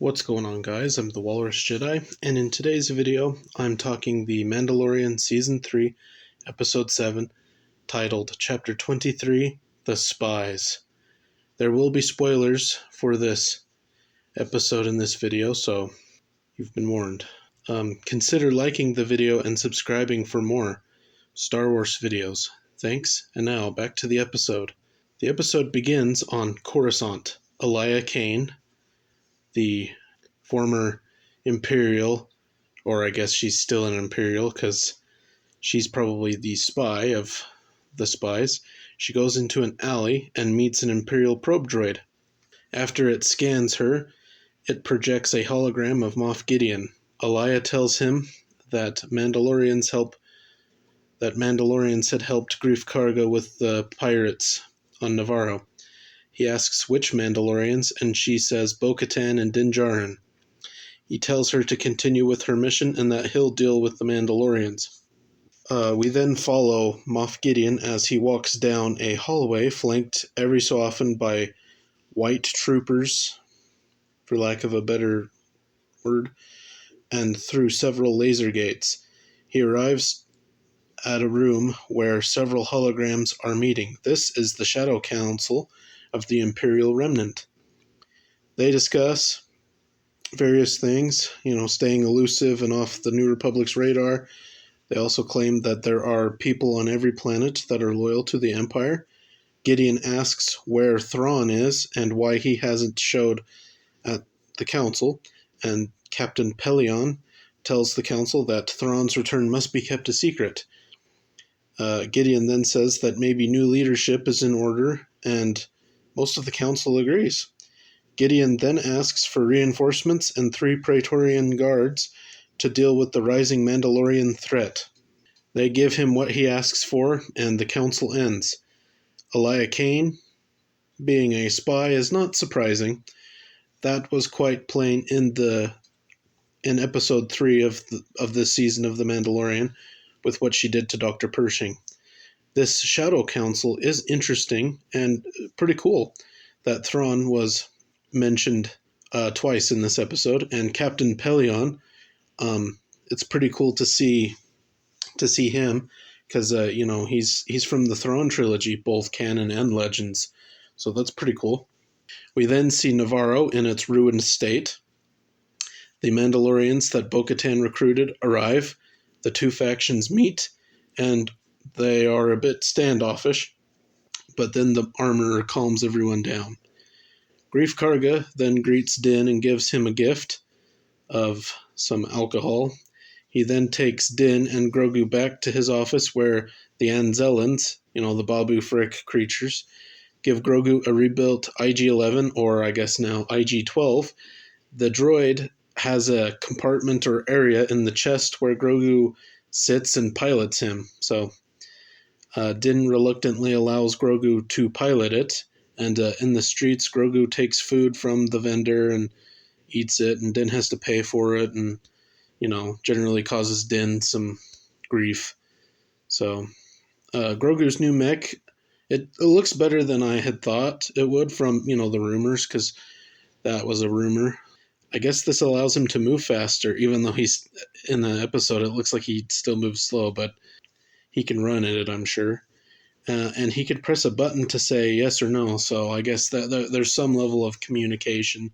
What's going on, guys? I'm the Walrus Jedi, and in today's video, I'm talking the Mandalorian Season 3, Episode 7, titled Chapter 23, The Spies. There will be spoilers for this episode in this video, so you've been warned. Consider liking the video and subscribing for more Star Wars videos. Thanks, and now back to the episode. The episode begins on Coruscant. Elia Kane, the former Imperial, or I guess she's still an Imperial because she's probably the spy of the spies. She goes into an alley and meets an Imperial probe droid. After it scans her, it projects a hologram of Moff Gideon. Elia tells him that Mandalorians had helped Grief Karga with the pirates on Navarro. He asks which Mandalorians, and she says Bo-Katan and Din Djarin. He tells her to continue with her mission and that he'll deal with the Mandalorians. We then follow Moff Gideon as he walks down a hallway flanked every so often by white troopers, for lack of a better word, and through several laser gates. He arrives at a room where several holograms are meeting. This is the Shadow Council of the Imperial Remnant. They discuss various things, staying elusive and off the New Republic's radar. They also claim that there are people on every planet that are loyal to the Empire. Gideon asks where Thrawn is and why he hasn't showed at the Council, and Captain Pelion tells the Council that Thrawn's return must be kept a secret. Gideon then says that maybe new leadership is in order, and most of the Council agrees. Gideon then asks for reinforcements and 3 Praetorian guards to deal with the rising Mandalorian threat. They give him what he asks for, and the council ends. Elia Kane being a spy is not surprising. That was quite plain in episode 3 of this season of The Mandalorian with what she did to Dr. Pershing. This Shadow Council is interesting and pretty cool that Thrawn was mentioned twice in this episode, and Captain Pelion. It's pretty cool to see him because he's from the Thrawn trilogy, both canon and legends, so that's pretty cool. We then see Navarro in its ruined state. The Mandalorians that Bo-Katan recruited arrive. The 2 factions meet, and they are a bit standoffish, but then the armorer calms everyone down. Grief Karga then greets Din and gives him a gift of some alcohol. He then takes Din and Grogu back to his office where the Anzellans, the Babu Frick creatures, give Grogu a rebuilt IG-11, or I guess now IG-12. The droid has a compartment or area in the chest where Grogu sits and pilots him. So Din reluctantly allows Grogu to pilot it, and in the streets, Grogu takes food from the vendor and eats it, and Din has to pay for it, and generally causes Din some grief. So Grogu's new mech, it looks better than I had thought it would from the rumors, because that was a rumor. I guess this allows him to move faster, even though he's in the episode it looks like he still moves slow, but he can run in it, I'm sure. And he could press a button to say yes or no, so I guess that there's some level of communication.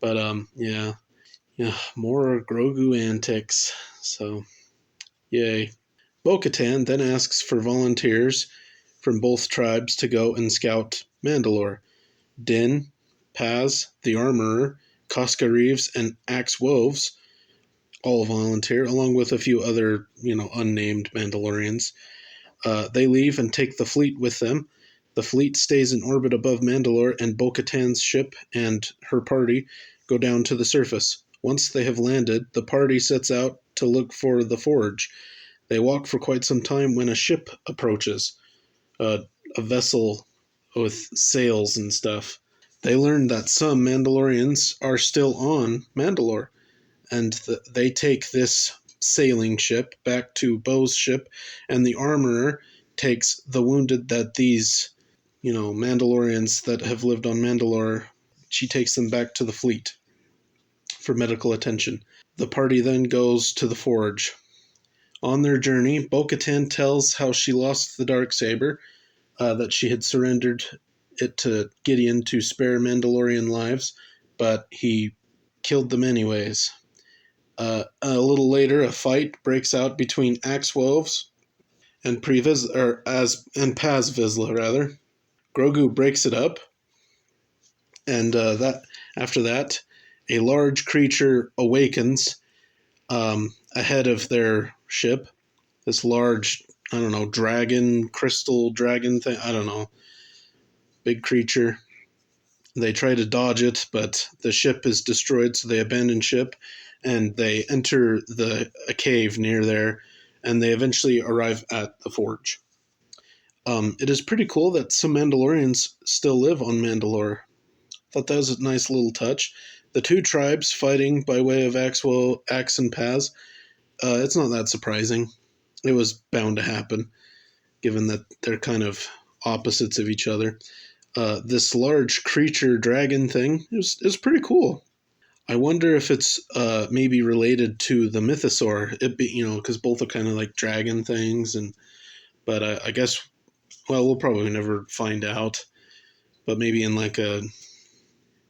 But yeah, more Grogu antics, so yay. Bo-Katan then asks for volunteers from both tribes to go and scout Mandalore. Din, Paz, the Armorer, Casca Reeves, and Axe Woves all volunteer, along with a few other, unnamed Mandalorians. They leave and take the fleet with them. The fleet stays in orbit above Mandalore, and Bo-Katan's ship and her party go down to the surface. Once they have landed, the party sets out to look for the forge. They walk for quite some time when a ship approaches, a vessel with sails and stuff. They learn that some Mandalorians are still on Mandalore, and they take this sailing ship back to Bo's ship, and the armorer takes the wounded that these, Mandalorians that have lived on Mandalore, she takes them back to the fleet. for medical attention. The party then goes to the forge. On their journey, Bo-Katan tells how she lost the Darksaber, that she had surrendered it to Gideon to spare Mandalorian lives, but he killed them anyways. A little later, a fight breaks out between Axe Woves and Paz Vizsla rather. Grogu breaks it up, and that after that, a large creature awakens ahead of their ship. This large, I don't know, crystal dragon thing. I don't know, big creature. They try to dodge it, but the ship is destroyed, so they abandon ship and they enter a cave near there, and they eventually arrive at the forge. It is pretty cool that some Mandalorians still live on Mandalore. Thought that was a nice little touch. The two tribes fighting by way of Axe and Paz, it's not that surprising. It was bound to happen, given that they're kind of opposites of each other. This large creature dragon thing is pretty cool. I wonder if it's maybe related to the mythosaur. Because both are kind of like dragon things, but I guess we'll probably never find out. But maybe in like a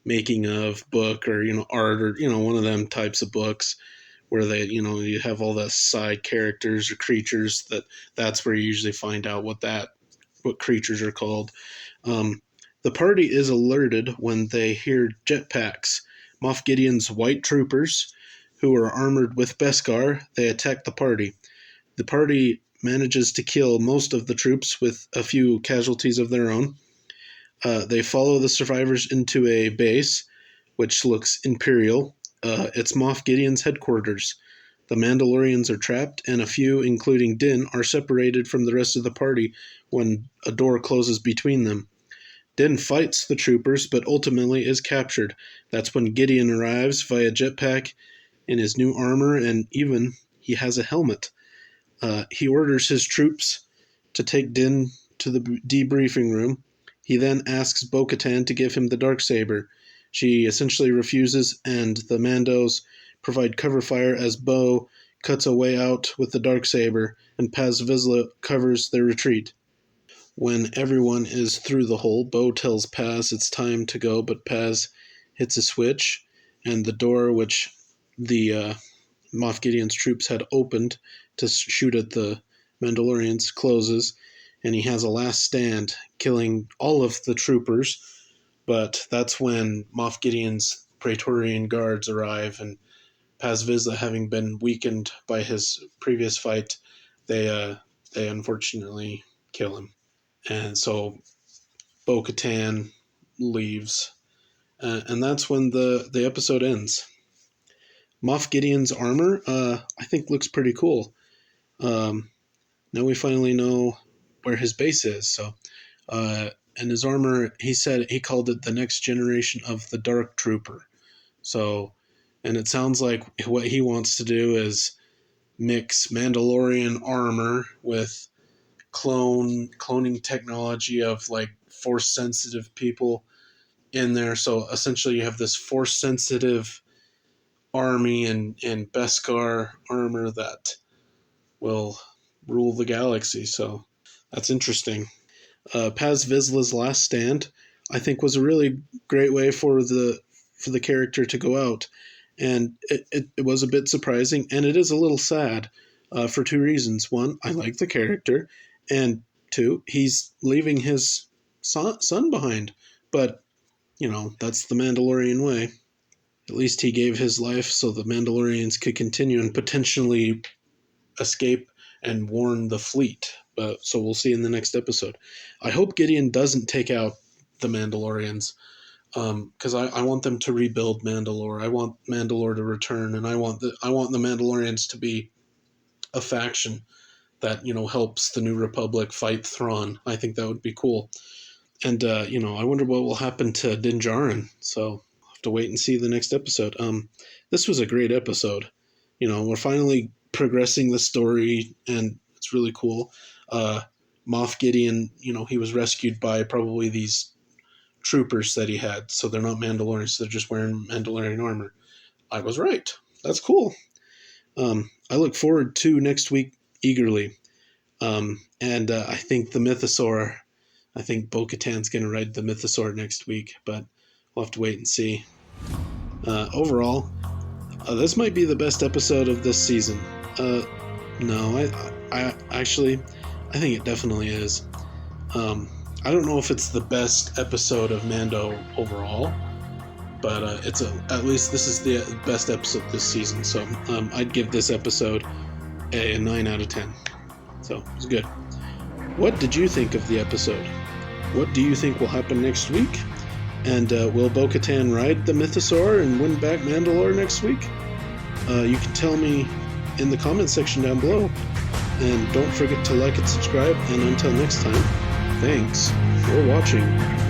making of book or art or one of them types of books where they you have all the side characters or creatures that's where you usually find out what creatures are called. The party is alerted when they hear jetpacks. Moff Gideon's white troopers, who are armored with Beskar, they attack the party. The party manages to kill most of the troops with a few casualties of their own. They follow the survivors into a base, which looks imperial. It's Moff Gideon's headquarters. The Mandalorians are trapped, and a few, including Din, are separated from the rest of the party when a door closes between them. Din fights the troopers, but ultimately is captured. That's when Gideon arrives via jetpack in his new armor, and even he has a helmet. He orders his troops to take Din to the debriefing room. He then asks Bo-Katan to give him the Darksaber. She essentially refuses, and the Mandos provide cover fire as Bo cuts a way out with the Darksaber, and Paz Vizsla covers their retreat. When everyone is through the hole, Bo tells Paz it's time to go, but Paz hits a switch, and the door which the Moff Gideon's troops had opened to shoot at the Mandalorians closes, and he has a last stand, killing all of the troopers. But that's when Moff Gideon's Praetorian guards arrive, and Paz Vizsla, having been weakened by his previous fight, they unfortunately kill him. And so Bo-Katan leaves, and that's when the episode ends. Moff Gideon's armor, I think, looks pretty cool. Now we finally know where his base is. So, and his armor, he called it the next generation of the Dark Trooper. So, and it sounds like what he wants to do is mix Mandalorian armor with cloning technology of like force sensitive people in there. So essentially you have this force sensitive army and Beskar armor that will rule the galaxy. So that's interesting. Paz Vizsla's last stand, I think, was a really great way for the character to go out, and it was a bit surprising, and it is a little sad for two reasons. One, I like the character, and two, he's leaving his son behind. But that's the Mandalorian way. At least he gave his life so the Mandalorians could continue and potentially escape and warn the fleet. So we'll see in the next episode. I hope Gideon doesn't take out the Mandalorians, because I want them to rebuild Mandalore. I want Mandalore to return, and I want the Mandalorians to be a faction that helps the New Republic fight Thrawn. I think that would be cool. And I wonder what will happen to Din Djarin. So I'll have to wait and see the next episode. This was a great episode. We're finally progressing the story, and it's really cool. Moff Gideon, he was rescued by probably these troopers that he had, so they're not Mandalorians, so they're just wearing Mandalorian armor. I was right. That's cool. I look forward to next week eagerly. And I think the Mythosaur, I think Bo-Katan's going to ride the Mythosaur next week, but we'll have to wait and see. Overall, this might be the best episode of this season. No, I actually, I think it definitely is. I don't know if it's the best episode of Mando overall, but at least this is the best episode this season. So I'd give this episode a 9 out of 10. So it was good. What did you think of the episode? What do you think will happen next week? And will Bo-Katan ride the Mythosaur and win back Mandalore next week? You can tell me in the comment section down below. And don't forget to like and subscribe. And until next time, thanks for watching.